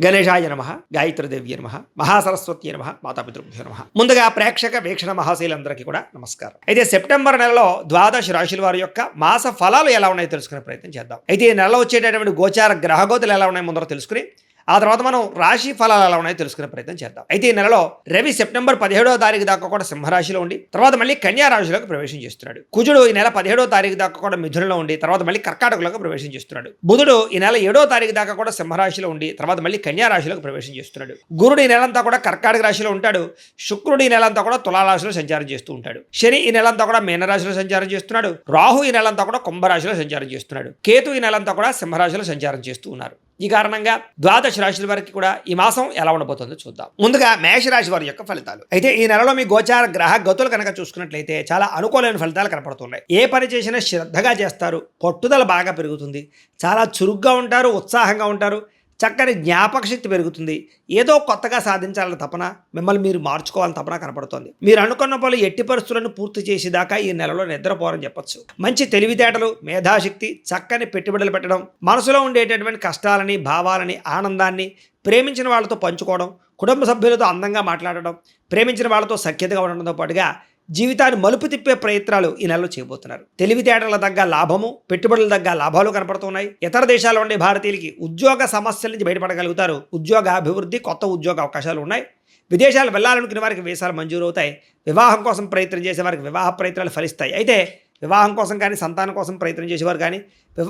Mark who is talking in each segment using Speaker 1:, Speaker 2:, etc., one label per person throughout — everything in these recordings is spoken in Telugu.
Speaker 1: గణేశాయ నమ, గాయత్రీదేవ్య నమ, మహాసరస్వతి నమ, మాతాపితృభ్యో నమ. ముందుగా ప్రేక్షక వీక్షణ మహాశీలందరికీ కూడా నమస్కారం. అయితే సెప్టెంబర్ నెలలో ద్వాదశ రాశుల వారి యొక్క మాస ఫలాలు ఎలా ఉన్నాయో తెలుసుకునే ప్రయత్నం చేద్దాం. అయితే ఈ నెలలో వచ్చేటటువంటి గోచార గ్రహగోతులు ఎలా ఉన్నాయో ముందర తెలుసుకుని ఆ తర్వాత మనం రాశి ఫలాలు ఎలా ఉన్నాయో తెలుసుకునే ప్రయత్నం చేద్దాం. అయితే ఈ నెలలో రవి సెప్టెంబర్ 17వ తారీఖు దాకా కూడా సింహరాశిలో ఉండి తర్వాత మళ్ళీ కన్యా రాశిలోకి ప్రవేశం చేస్తున్నాడు. కుజుడు ఈ నెల 17వ తారీఖు దాకా కూడా మిథునంలో ఉండి తర్వాత మళ్ళీ కర్కాటకలోకి ప్రవేశం చేస్తున్నాడు. బుధుడు ఈ నెల 7వ తారీఖు దాకా కూడా సింహరాశిలో ఉండి తర్వాత మళ్ళీ కన్యా రాశిలోకి ప్రవేశం చేస్తున్నాడు. గురుడు ఈ నెలంతా కూడా కర్కాటక రాశిలో ఉంటాడు. శుక్రుడు ఈ నెలంతా కూడా తులారాశిలో సంచారం చేస్తూ ఉంటాడు. శని ఈ నెలంతా కూడా మీనరాశిలో సంచారం చేస్తున్నాడు. రాహు ఈ నెలంతా కూడా కుంభరాశిలో సంచారం చేస్తున్నాడు. కేతు ఈ నెలంతా కూడా సింహరాశిలో సంచారం చేస్తూ ఉన్నారు. ఈ కారణంగా ద్వాదశ రాశుల వారికి కూడా ఈ మాసం ఎలా ఉండబోతుందో చూద్దాం. ముందుగా మేషరాశి వారి యొక్క ఫలితాలు. అయితే ఈ నెలలో మీ గోచార గ్రహ గతులు కనుక చూసుకున్నట్లయితే చాలా అనుకూలమైన ఫలితాలు కనపడుతున్నాయి. ఏ పని చేసినా శ్రద్ధగా చేస్తారు, పట్టుదల బాగా పెరుగుతుంది, చాలా చురుగ్గా ఉంటారు, ఉత్సాహంగా ఉంటారు, చక్కని జ్ఞాపక శక్తి పెరుగుతుంది. ఏదో కొత్తగా సాధించాలని తపన, మిమ్మల్ని మీరు మార్చుకోవాలని తపన కనపడుతుంది. మీరు అనుకున్న పనులు ఎట్టి పరిస్థితులను పూర్తి చేసేదాకా ఈ నెలలో నిద్రపోరని చెప్పొచ్చు. మంచి తెలివితేటలు, మేధాశక్తి, చక్కని పెట్టుబడులు పెట్టడం, మనసులో ఉండేటటువంటి కష్టాలని, భావాలని, ఆనందాన్ని ప్రేమించిన వాళ్ళతో పంచుకోవడం, కుటుంబ సభ్యులతో అందంగా మాట్లాడడం, ప్రేమించిన వాళ్ళతో సఖ్యతగా ఉండడంతో పాటుగా జీవితాన్ని మలుపు తిప్పే ప్రయత్నాలు ఈ నెలలో చేయబోతున్నారు. తెలివితేటల తగ్గ లాభము, పెట్టుబడుల తగ్గ లాభాలు కనపడుతున్నాయి. ఇతర దేశాల్లో ఉండే భారతీయులకి ఉద్యోగ సమస్యల నుంచి బయటపడగలుగుతారు. ఉద్యోగ అభివృద్ధి, కొత్త ఉద్యోగ అవకాశాలు ఉన్నాయి. విదేశాలు వెళ్ళాలనుకునే వారికి వీసాలు మంజూరు అవుతాయి. వివాహం కోసం ప్రయత్నం చేసే వారికి వివాహ ప్రయత్నాలు ఫలిస్తాయి. అయితే వివాహం కోసం కానీ సంతానం కోసం ప్రయత్నం చేసేవారు కానీ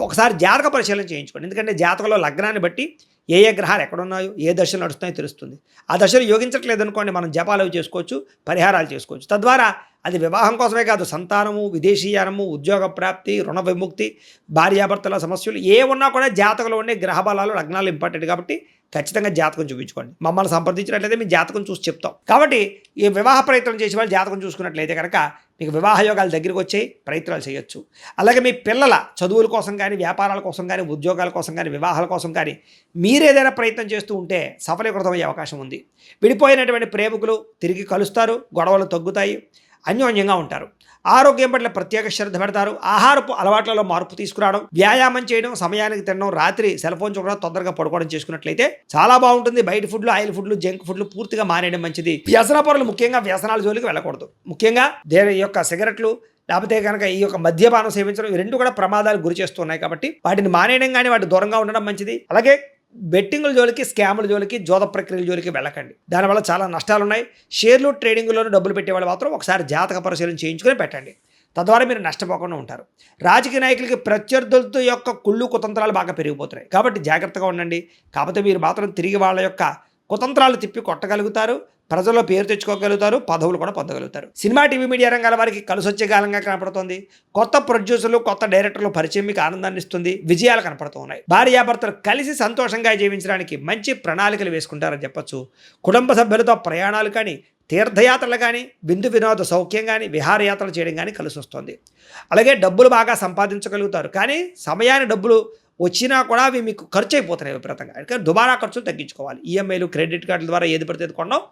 Speaker 1: ఒకసారి జాతక పరిశీలన చేయించుకోండి. ఎందుకంటే జాతకంలో లగ్నాన్ని బట్టి ఏ ఏ గ్రహాలు ఎక్కడున్నాయో, ఏ దశలు నడుస్తున్నాయో తెలుస్తుంది. ఆ దశలు యోగించట్లేదు అనుకోండి, మనం జపాలు చేసుకోవచ్చు, పరిహారాలు చేసుకోవచ్చు. తద్వారా అది వివాహం కోసమే కాదు, సంతానము, విదేశీయానము, ఉద్యోగ ప్రాప్తి, రుణ విముక్తి, భార్యాభర్తల సమస్యలు ఏ ఉన్నా కూడా జాతకంలో ఉండే గ్రహ బలాలు, లగ్నాలు ఇంపార్టెంట్ కాబట్టి ఖచ్చితంగా జాతకం చూపించుకోండి. మమ్మల్ని సంప్రదించినట్లయితే మీ జాతకం చూసి చెప్తాం. కాబట్టి ఈ వివాహ ప్రయత్నం చేసే వాళ్ళు జాతకం చూసుకున్నట్లయితే కనుక మీకు వివాహ యోగాలు దగ్గరికి వచ్చి ప్రయత్నాలు చేయొచ్చు. అలాగే మీ పిల్లల చదువుల కోసం కానీ, వ్యాపారాల కోసం కానీ, ఉద్యోగాల కోసం కానీ, వివాహాల కోసం కానీ మీరు ఏదైనా ప్రయత్నం చేస్తూ ఉంటే సఫలీకృతమయ్యే అవకాశం ఉంది. విడిపోయినటువంటి ప్రేమికులు తిరిగి కలుస్తారు, గొడవలు తగ్గుతాయి, అన్యోన్యంగా ఉంటారు. ఆరోగ్యం పట్ల ప్రత్యేక శ్రద్ధ పెడతారు. ఆహారపు అలవాట్లలో మార్పు తీసుకురావడం, వ్యాయామం చేయడం, సమయానికి తినడం, రాత్రి సెల్ ఫోన్ చూడడం, తొందరగా పడుకోవడం చేసుకున్నట్లయితే చాలా బాగుంటుంది. బయట ఫుడ్లు, ఆయిల్ ఫుడ్లు, జంక్ ఫుడ్లు పూర్తిగా మానేయడం మంచిది. వ్యసన పరులు ముఖ్యంగా వ్యసనాల జోలికి వెళ్ళకూడదు. ముఖ్యంగా ఈ యొక్క సిగరెట్లు లేకపోతే కనుక ఈ యొక్క మద్యపానం సేవించడం, ఈ రెండు కూడా ప్రమాదాలు గురి చేస్తున్నాయి. కాబట్టి వాటిని మానేయడం కానీ వాటి దూరంగా ఉండడం మంచిది. అలాగే బెట్టింగుల జోలికి, స్కాముల జోలికి, జోద ప్రక్రియల జోలికి వెళ్ళకండి. దానివల్ల చాలా నష్టాలు ఉన్నాయి. షేర్లు, ట్రేడింగ్లోనూ డబ్బులు పెట్టేవాళ్ళు మాత్రం ఒకసారి జాతక పరిశీలన చేయించుకొని పెట్టండి. తద్వారా మీరు నష్టపోకుండా ఉంటారు. రాజకీయ నాయకులకి ప్రత్యర్థులతో యొక్క కుళ్ళు కుతంత్రాలు బాగా పెరిగిపోతున్నాయి. కాబట్టి జాగ్రత్తగా ఉండండి. కాకపోతే మీరు మాత్రం తిరిగి వాళ్ళ యొక్క కుతంత్రాలు తిప్పి కొట్టగలుగుతారు, ప్రజల్లో పేరు తెచ్చుకోగలుగుతారు, పదవులు కూడా పొందగలుగుతారు. సినిమా, టీవీ, మీడియా రంగాల వారికి కలిసొచ్చే కాలంగా కనపడుతోంది. కొత్త ప్రొడ్యూసర్లు, కొత్త డైరెక్టర్లు పరిచయం మీకు ఆనందాన్ని ఇస్తుంది. విజయాలు కనపడుతూ ఉన్నాయి. భార్యాభర్తలు కలిసి సంతోషంగా జీవించడానికి మంచి ప్రణాళికలు వేసుకుంటారని చెప్పొచ్చు. కుటుంబ సభ్యులతో ప్రయాణాలు కానీ, తీర్థయాత్రలు కానీ, విందు వినోద సౌఖ్యం కానీ, విహారయాత్రలు చేయడం కానీ కలిసి వస్తుంది. అలాగే డబ్బులు బాగా సంపాదించగలుగుతారు. కానీ సమయాన్ని డబ్బులు వచ్చినా కూడా అవి మీకు ఖర్చు అయిపోతున్నాయి విపరీతంగా. అంటే దుబారా ఖర్చులు తగ్గించుకోవాలి. ఈఎంఐలు, క్రెడిట్ కార్డుల ద్వారా ఏది పడితే కొనడం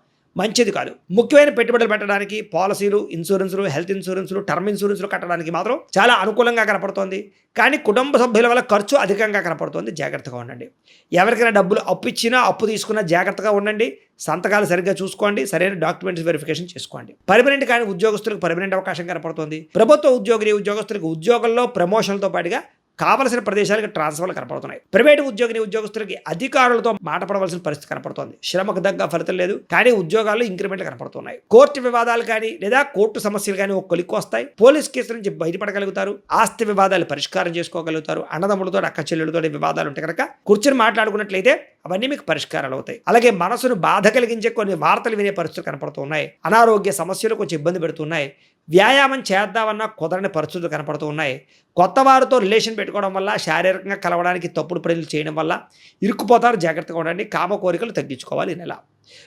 Speaker 1: మంచిది కాదు. ముఖ్యమైన పెట్టుబడులు పెట్టడానికి పాలసీలు, ఇన్సూరెన్సులు, హెల్త్ ఇన్సూరెన్సులు, టర్మ్ ఇన్సూరెన్సులు కట్టడానికి మాత్రం చాలా అనుకూలంగా కనపడుతోంది. కానీ కుటుంబ సభ్యుల వల్ల ఖర్చు అధికంగా కనపడుతోంది. జాగ్రత్తగా ఉండండి. ఎవరికైనా డబ్బులు అప్పు ఇచ్చినా, అప్పు తీసుకున్నా జాగ్రత్తగా ఉండండి. సంతకాలు సరిగ్గా చూసుకోండి. సరైన డాక్యుమెంట్స్ వెరిఫికేషన్ చేసుకోండి. పర్మనెంట్ కానీ ఉద్యోగస్తులకు పర్మనెంట్ అవకాశం కనపడుతోంది. ప్రభుత్వ ఉద్యోగులకు ఉద్యోగంలో ప్రమోషన్లతో పాటుగా కావలసిన ప్రదేశాలకు ట్రాన్స్ఫర్లు కనపడుతున్నాయి. ప్రైవేటు ఉద్యోగులకి అధికారులతో మాట పడవలసిన పరిస్థితి కనపడుతోంది. శ్రమకు తగ్గ ఫలితం లేదు, కానీ ఉద్యోగాల్లో ఇంక్రిమెంట్లు కనపడుతున్నాయి. కోర్టు వివాదాలు కానీ లేదా కోర్టు సమస్యలు కానీ ఒక కొలిక్కి వస్తాయి. పోలీస్ కేసుల నుంచి బయటపడగలుగుతారు. ఆస్తి వివాదాలు పరిష్కారం చేసుకోగలుగుతారు. అన్నదమ్ములతో, అక్క చెల్లెలతో వివాదాలు ఉంటే కనుక కూర్చొని మాట్లాడుకున్నట్లయితే అవన్నీ మీకు పరిష్కారాలు అవుతాయి. అలాగే మనసును బాధ కలిగించే కొన్ని వార్తలు వినే పరిస్థితులు కనపడుతున్నాయి. అనారోగ్య సమస్యలు కొంచెం ఇబ్బంది పెడుతున్నాయి. వ్యాయామం చేద్దామన్నా కుదరని పరిస్థితులు కనపడుతూ ఉన్నాయి. కొత్త వారితో రిలేషన్ పెట్టుకోవడం వల్ల, శారీరకంగా కలవడానికి తప్పుడు పనులు చేయడం వల్ల ఇరుక్కుపోతారు. జాగ్రత్తగా ఉండండి. కామ కోరికలు తగ్గించుకోవాలి ఈ నెల.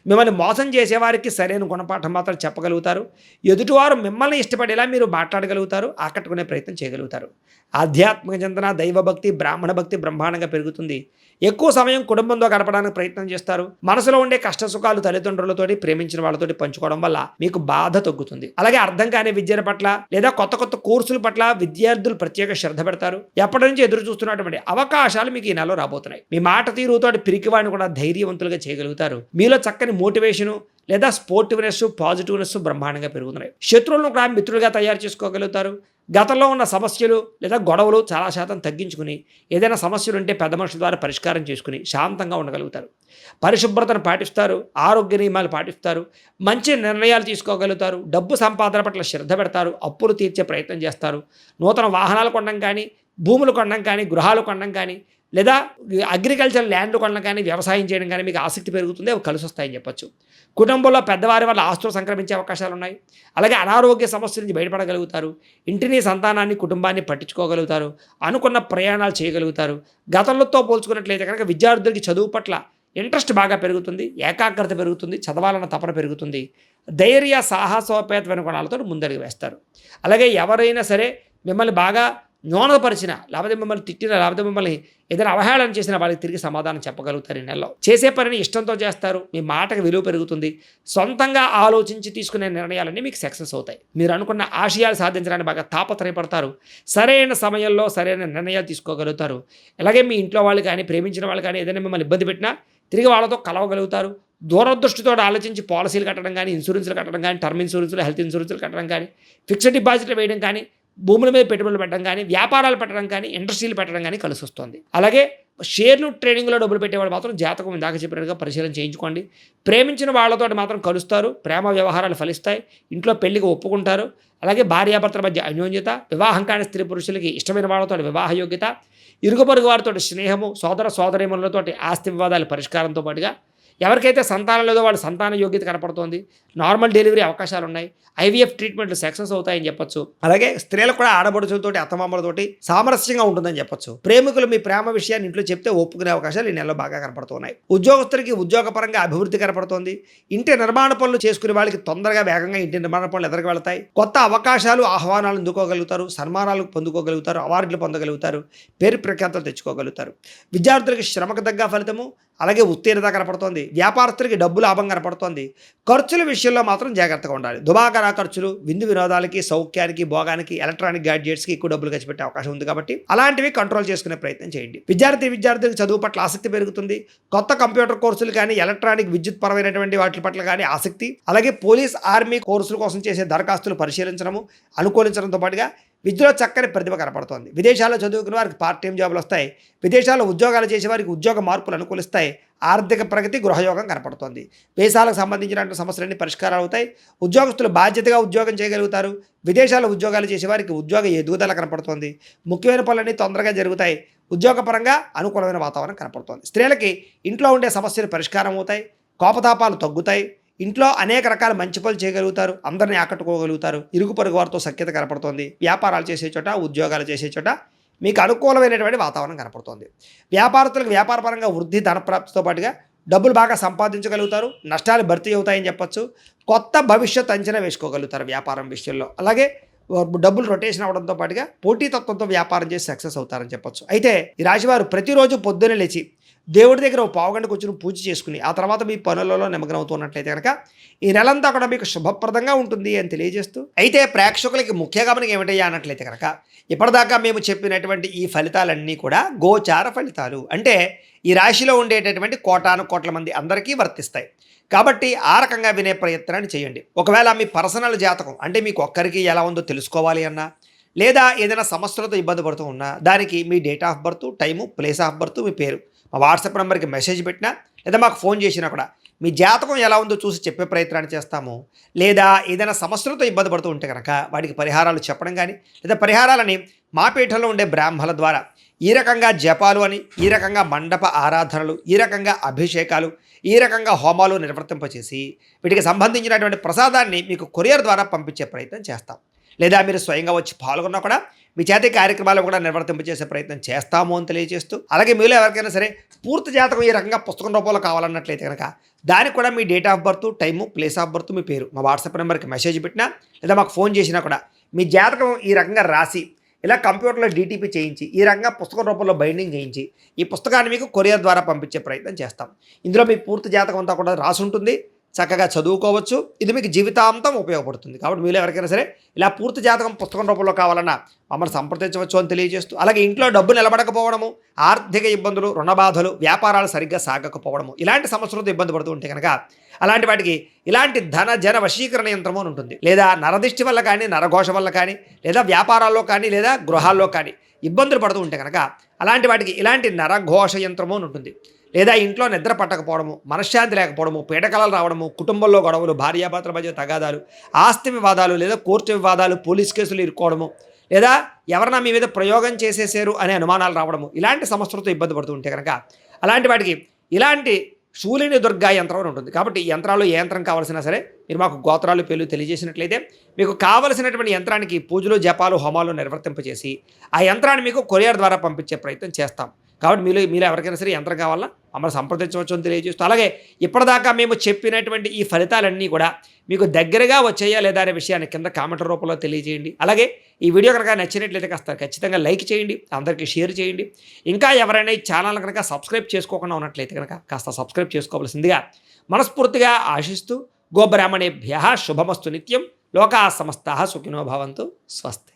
Speaker 1: మిమ్మల్ని మోసం చేసేవారికి సరైన గుణపాఠం మాత్రం చెప్పగలుగుతారు. ఎదుటివారు మిమ్మల్ని ఇష్టపడేలా మీరు మాట్లాడగలుగుతారు, ఆకట్టుకునే ప్రయత్నం చేయగలుగుతారు. ఆధ్యాత్మిక చింతన, దైవభక్తి, బ్రాహ్మణ భక్తి బ్రహ్మాండంగా పెరుగుతుంది. ఎక్కువ సమయం కుటుంబంతో గడపడానికి ప్రయత్నం చేస్తారు. మనసులో ఉండే కష్ట సుఖాలు తల్లిదండ్రులతోటి, ప్రేమించిన వాళ్ళతోటి పంచుకోవడం వల్ల మీకు బాధ తగ్గుతుంది. అలాగే అర్థం కాని విద్యల పట్ల లేదా కొత్త కొత్త కోర్సుల పట్ల విద్యార్థులు ప్రత్యేక శ్రద్ధ పెడతారు. ఎప్పటి నుంచి ఎదురు చూస్తున్నటువంటి అవకాశాలు మీకు ఈ నెలలో రాబోతున్నాయి. మీ మాట తీరుతోటి పిరికివాడిని కూడా ధైర్యవంతులుగా చేయగలుగుతారు. మీలో చక్కని మోటివేషను లేదా స్పోర్టివ్నెస్, పాజిటివ్నెస్ బ్రహ్మాండంగా పెరుగుతున్నాయి. శత్రువులను కూడా మిత్రులుగా తయారు చేసుకోగలుగుతారు. గతంలో ఉన్న సమస్యలు లేదా గొడవలు చాలా శాతం తగ్గించుకుని ఏదైనా సమస్యలు ఉంటే పెద్ద మనుషుల ద్వారా పరిష్కారం చేసుకుని శాంతంగా ఉండగలుగుతారు. పరిశుభ్రతను పాటిస్తారు, ఆరోగ్య నియమాలు పాటిస్తారు, మంచి నిర్ణయాలు తీసుకోగలుగుతారు, డబ్బు సంపాదన పట్ల శ్రద్ధ పెడతారు, అప్పులు తీర్చే ప్రయత్నం చేస్తారు. నూతన వాహనాలు కొనడం కానీ, భూములు కొనడం కానీ, గృహాలు కొనడం కానీ, లేదా అగ్రికల్చర్ ల్యాండ్ కొనడం కానీ, వ్యవసాయం చేయడం కానీ మీకు ఆసక్తి పెరుగుతుంది. అవి కలిసి వస్తాయని చెప్పొచ్చు. కుటుంబంలో పెద్దవారి వల్ల ఆస్తులు సంక్రమించే అవకాశాలు ఉన్నాయి. అలాగే అనారోగ్య సమస్యల నుంచి బయటపడగలుగుతారు. ఇంటిని, సంతానాన్ని, కుటుంబాన్ని పట్టించుకోగలుగుతారు. అనుకున్న ప్రయాణాలు చేయగలుగుతారు. గతంలో పోల్చుకున్నట్లయితే కనుక విద్యార్థులకి చదువు పట్ల ఇంట్రెస్ట్ బాగా పెరుగుతుంది, ఏకాగ్రత పెరుగుతుంది, చదవాలన్న తపన పెరుగుతుంది. ధైర్య, సాహసోపేతమైన గుణాలతో ముందడుగు వేస్తారు. అలాగే ఎవరైనా సరే మిమ్మల్ని బాగా న్యూనపరిచిన, లేకపోతే మిమ్మల్ని తిట్టిన, లేకపోతే మిమ్మల్ని ఏదైనా అవహేళన చేసిన వాళ్ళకి తిరిగి సమాధానం చెప్పగలుగుతారు. ఈ నెలలో చేసే పనిని ఇష్టంతో చేస్తారు. మీ మాటకు విలువ పెరుగుతుంది. సొంతంగా ఆలోచించి తీసుకునే నిర్ణయాలన్నీ మీకు సక్సెస్ అవుతాయి. మీరు అనుకున్న ఆశయాలు సాధించడానికి బాగా తాపత్రయపడతారు. సరైన సమయంలో సరైన నిర్ణయాలు తీసుకోగలుగుతారు. అలాగే మీ ఇంట్లో వాళ్ళు కానీ, ప్రేమించిన వాళ్ళు కానీ ఏదైనా మిమ్మల్ని ఇబ్బంది పెట్టినా తిరిగి వాళ్ళతో కలవగలుగుతారు. దూరదృష్టితో ఆలోచించి పాలసీలు కట్టడం కానీ, ఇన్సూరెన్స్లు కట్టడం కానీ, టర్మ్ ఇన్సూరెన్స్లు, హెల్త్ ఇన్సూరెన్స్లు కట్టడం కానీ, ఫిక్స్డ్ డిపాజిట్లు వేయడం కానీ, భూముల మీద పెట్టుబడులు పెట్టడం కానీ, వ్యాపారాలు పెట్టడం కానీ, ఇండస్ట్రీలు పెట్టడం కానీ కలిసి వస్తుంది. అలాగే షేర్లు, ట్రేడింగ్లో డబ్బులు పెట్టేవాడు మాత్రం జాతకం ఇందాక చెప్పినట్టుగా పరిశీలన చేయించుకోండి. ప్రేమించిన వాళ్ళతో మాత్రం కలుస్తారు. ప్రేమ వ్యవహారాలు ఫలిస్తాయి. ఇంట్లో పెళ్లికి ఒప్పుకుంటారు. అలాగే భార్యాభర్తల మధ్య అన్యోన్యత, వివాహం కాని స్త్రీ పురుషులకి ఇష్టమైన వాళ్ళతో వివాహ యోగ్యత, ఇరుగు పొరుగు వారితో స్నేహము, సోదర సోదరీమణులతో ఆస్తి వివాదాల పరిష్కారంతో పాటుగా ఎవరికైతే సంతానం లేదో వాళ్ళ సంతాన యోగ్యత కనపడుతోంది. నార్మల్ డెలివరీ అవకాశాలు ఉన్నాయి. ఐవీఎఫ్ ట్రీట్మెంట్లు సక్సెస్ అవుతాయని చెప్పొచ్చు. అలాగే స్త్రీలకు కూడా ఆడబడుచులతోటి, అత్తమామలతోటి సామరస్యంగా ఉంటుందని చెప్పొచ్చు. ప్రేమికులు మీ ప్రేమ విషయాన్ని ఇంట్లో చెప్తే ఒప్పుకునే అవకాశాలు ఈ నెలలో బాగా కనపడుతున్నాయి. ఉద్యోగస్తులకి ఉద్యోగపరంగా అభివృద్ధి కనపడుతోంది. ఇంటి నిర్మాణ పనులు చేసుకునే వాళ్ళకి తొందరగా వేగంగా ఇంటి నిర్మాణ పనులు ఎదురుకు వెళ్తాయి. కొత్త అవకాశాలు, ఆహ్వానాలు అందుకోగలుగుతారు. సన్మానాలు పొందుకోగలుగుతారు. అవార్డులు పొందగలుగుతారు. పేరు ప్రఖ్యాతలు తెచ్చుకోగలుగుతారు. విద్యార్థులకి శ్రమకు తగ్గ ఫలితము, అలాగే ఉత్తీర్ణత కనపడుతోంది. వ్యాపారస్తులకి డబ్బు లాభం కనపడుతోంది. ఖర్చుల విషయంలో మాత్రం జాగ్రత్తగా ఉండాలి. దుబాకరా ఖర్చులు, విందు వినోదాలకి, సౌఖ్యానికి, భోగానికి, ఎలక్ట్రానిక్ గ్యాడ్జెట్స్కి ఎక్కువ డబ్బులు ఖర్చు పెట్టే అవకాశం ఉంది. కాబట్టి అలాంటివి కంట్రోల్ చేసుకునే ప్రయత్నం చేయండి. విద్యార్థులకు చదువు పట్ల ఆసక్తి పెరుగుతుంది. కొత్త కంప్యూటర్ కోర్సులు కానీ, ఎలక్ట్రానిక్ విద్యుత్ పరమైనటువంటి వాటి పట్ల కానీ ఆసక్తి, అలాగే పోలీస్, ఆర్మీ కోర్సుల కోసం చేసే దరఖాస్తులు పరిశీలించడము, అనుకూలించడంతో పాటుగా విద్యలో చక్కని ప్రతిభ కనపడుతోంది. విదేశాల్లో చదువుకునే వారికి పార్ట్ టైం జాబులు వస్తాయి. విదేశాల్లో ఉద్యోగాలు చేసే వారికి ఉద్యోగ మార్పులు అనుకూలిస్తాయి. ఆర్థిక ప్రగతి, గృహయోగం కనపడుతోంది. దేశాలకు సంబంధించిన సమస్యలన్నీ పరిష్కారాలు అవుతాయి. ఉద్యోగస్తులు బాధ్యతగా ఉద్యోగం చేయగలుగుతారు. విదేశాల్లో ఉద్యోగాలు చేసే వారికి ఉద్యోగ ఎదుగుదల కనపడుతోంది. ముఖ్యమైన పనులన్నీ తొందరగా జరుగుతాయి. ఉద్యోగపరంగా అనుకూలమైన వాతావరణం కనపడుతోంది. స్త్రీలకి ఇంట్లో ఉండే సమస్యలు పరిష్కారం అవుతాయి. కోపతాపాలు తగ్గుతాయి. ఇంట్లో అనేక రకాల మంచి పనులు చేయగలుగుతారు. అందరినీ ఆకట్టుకోగలుగుతారు. ఇరుగు పొరుగు వారితో సఖ్యత కనపడుతోంది. వ్యాపారాలు చేసే చోట, ఉద్యోగాలు చేసే చోట మీకు అనుకూలమైనటువంటి వాతావరణం కనపడుతోంది. వ్యాపారస్తులకు వ్యాపారపరంగా వృద్ధి, ధనప్రాప్తితో పాటుగా డబ్బులు బాగా సంపాదించగలుగుతారు. నష్టాలు భర్తీ అవుతాయని చెప్పొచ్చు. కొత్త భవిష్యత్ అంచనా వేసుకోగలుగుతారు వ్యాపారం విషయంలో. అలాగే డబ్బులు రొటేషన్ అవడంతో పాటుగా పోటీతత్వంతో వ్యాపారం చేసి సక్సెస్ అవుతారని చెప్పొచ్చు. అయితే ఈ రాశివారు ప్రతిరోజు పొద్దున్నే లేచి దేవుడి దగ్గర ఒక పావుగంట కూర్చుని పూజ చేసుకుని ఆ తర్వాత మీ పనులలో నిమగ్నం అవుతున్నట్లయితే కనుక ఈ నెలంతా కూడా మీకు శుభప్రదంగా ఉంటుంది అని తెలియజేస్తూ, అయితే ప్రేక్షకులకి ముఖ్య గమనిక ఏమిటయ్యా అన్నట్లయితే కనుక ఇప్పటిదాకా మేము చెప్పినటువంటి ఈ ఫలితాలన్నీ కూడా గోచార ఫలితాలు. అంటే ఈ రాశిలో ఉండేటటువంటి కోటాను కోట్ల మంది అందరికీ వర్తిస్తాయి. కాబట్టి ఆ రకంగా వినే ప్రయత్నాన్ని చేయండి. ఒకవేళ మీ పర్సనల్ జాతకం అంటే మీకు ఒక్కరికి ఎలా ఉందో తెలుసుకోవాలి అన్నా, లేదా ఏదైనా సమస్యలతో ఇబ్బంది పడుతూ ఉన్నా దానికి మీ date of birth, time, place of birth, మీ పేరు మా వాట్సాప్ నెంబర్కి మెసేజ్ పెట్టినా లేదా మాకు ఫోన్ చేసినా కూడా మీ జాతకం ఎలా ఉందో చూసి చెప్పే ప్రయత్నాన్ని చేస్తాము. లేదా ఏదైనా సమస్యలతో ఇబ్బంది పడుతూ ఉంటే కనుక వాటికి పరిహారాలు చెప్పడం కానీ, లేదా పరిహారాలని మా పీఠంలో ఉండే బ్రాహ్మణుల ద్వారా ఈ రకంగా జపాలు అని, ఈ రకంగా మండప ఆరాధనలు, ఈ రకంగా అభిషేకాలు, ఈ రకంగా హోమాలు నిర్వర్తింపచేసి వీటికి సంబంధించినటువంటి ప్రసాదాన్ని మీకు కొరియర్ ద్వారా పంపించే ప్రయత్నం చేస్తాం. లేదా మీరు స్వయంగా వచ్చి పాల్గొన్నా కూడా మీ చేతి కార్యక్రమాలు కూడా నిర్వర్తింపచేసే ప్రయత్నం చేస్తాము అని తెలియజేస్తూ, అలాగే మీలో ఎవరికైనా సరే పూర్తి జాతకం ఈ రకంగా పుస్తకం రూపంలో కావాలన్నట్లయితే కనుక దానికి కూడా మీ date of birth, time, place of birth, మీ పేరు మా వాట్సాప్ నెంబర్కి మెసేజ్ పెట్టినా లేదా మాకు ఫోన్ చేసినా కూడా మీ జాతకం ఈ రకంగా రాసి ఇలా కంప్యూటర్లో డీటీపీ చేయించి ఈ రకంగా పుస్తకం రూపంలో బైండింగ్ చేయించి ఈ పుస్తకాన్ని మీకు కొరియర్ ద్వారా పంపించే ప్రయత్నం చేస్తాం. ఇందులో మీ పూర్తి జాతకం అంతా కూడా రాసి ఉంటుంది, చక్కగా చదువుకోవచ్చు. ఇది మీకు జీవితాంతం ఉపయోగపడుతుంది. కాబట్టి మీరు ఎవరికైనా సరే ఇలా పూర్తి జాతకం పుస్తకం రూపంలో కావాలన్నా మమ్మల్ని సంప్రదించవచ్చు అని తెలియజేస్తూ, అలాగే ఇంట్లో డబ్బు నిలబడకపోవడము, ఆర్థిక ఇబ్బందులు, రుణ బాధలు, వ్యాపారాలు సరిగ్గా సాగకపోవడము, ఇలాంటి సమస్యలతో ఇబ్బంది పడుతూ ఉంటే కనుక అలాంటి వాటికి ఇలాంటి ధన జన వశీకరణ యంత్రము అని ఉంటుంది. లేదా నరదిష్టి వల్ల కానీ, నరఘోష వల్ల కానీ, లేదా వ్యాపారాల్లో కానీ, లేదా గృహాల్లో కానీ ఇబ్బందులు పడుతూ ఉంటే కనుక అలాంటి వాటికి ఇలాంటి నరఘోష యంత్రము అని ఉంటుంది. లేదా ఇంట్లో నిద్ర పట్టకపోవడము, మనశ్శాంతి లేకపోవడము, పీడకలలు రావడము, కుటుంబంలో గొడవలు, భార్యాభర్తల మధ్య తగాదాలు, ఆస్తి వివాదాలు, లేదా కోర్టు వివాదాలు, పోలీస్ కేసులు ఇరుక్కోవడము, లేదా ఎవరన్నా మీ మీద ప్రయోగం చేసేసారు అనే అనుమానాలు రావడము, ఇలాంటి సమస్యలతో ఇబ్బంది పడుతూ ఉంటే కనుక అలాంటి వాటికి ఇలాంటి శూలిని దుర్గా యంత్రం అని ఉంటుంది. కాబట్టి ఈ యంత్రాలు ఏ యంత్రం కావాల్సినా సరే మీరు మాకు గోత్రాలు పేర్లు తెలియజేసినట్లయితే మీకు కావలసినటువంటి యంత్రానికి పూజలు, జపాలు, హోమాలు నిర్వర్తింపజేసి ఆ యంత్రాన్ని మీకు కొరియర్ ద్వారా పంపించే ప్రయత్నం చేస్తాం. కాబట్టి మీరు ఎవరికైనా సరే యంత్రం కావాలన్నా మమ్మల్ని సంప్రదించవచ్చు అని తెలియజేస్తూ, అలాగే ఇప్పటిదాకా మేము చెప్పినటువంటి ఈ ఫలితాలన్నీ కూడా మీకు దగ్గరగా వచ్చాయా లేదా అనే విషయాన్ని కింద కామెంట్ రూపంలో తెలియజేయండి. అలాగే ఈ వీడియో కనుక నచ్చినట్లయితే కాస్త ఖచ్చితంగా లైక్ చేయండి, అందరికీ షేర్ చేయండి. ఇంకా ఎవరైనా ఈ ఛానల్ కనుక సబ్స్క్రైబ్ చేసుకోకుండా ఉన్నట్లయితే కనుక కాస్త సబ్స్క్రైబ్ చేసుకోవాల్సిందిగా మనస్ఫూర్తిగా ఆశిస్తూ, గోబ్రాహ్మణేభ్యః శుభమస్తు నిత్యం, లోకాః సమస్తాః సుఖినో భవంతు, స్వస్తి.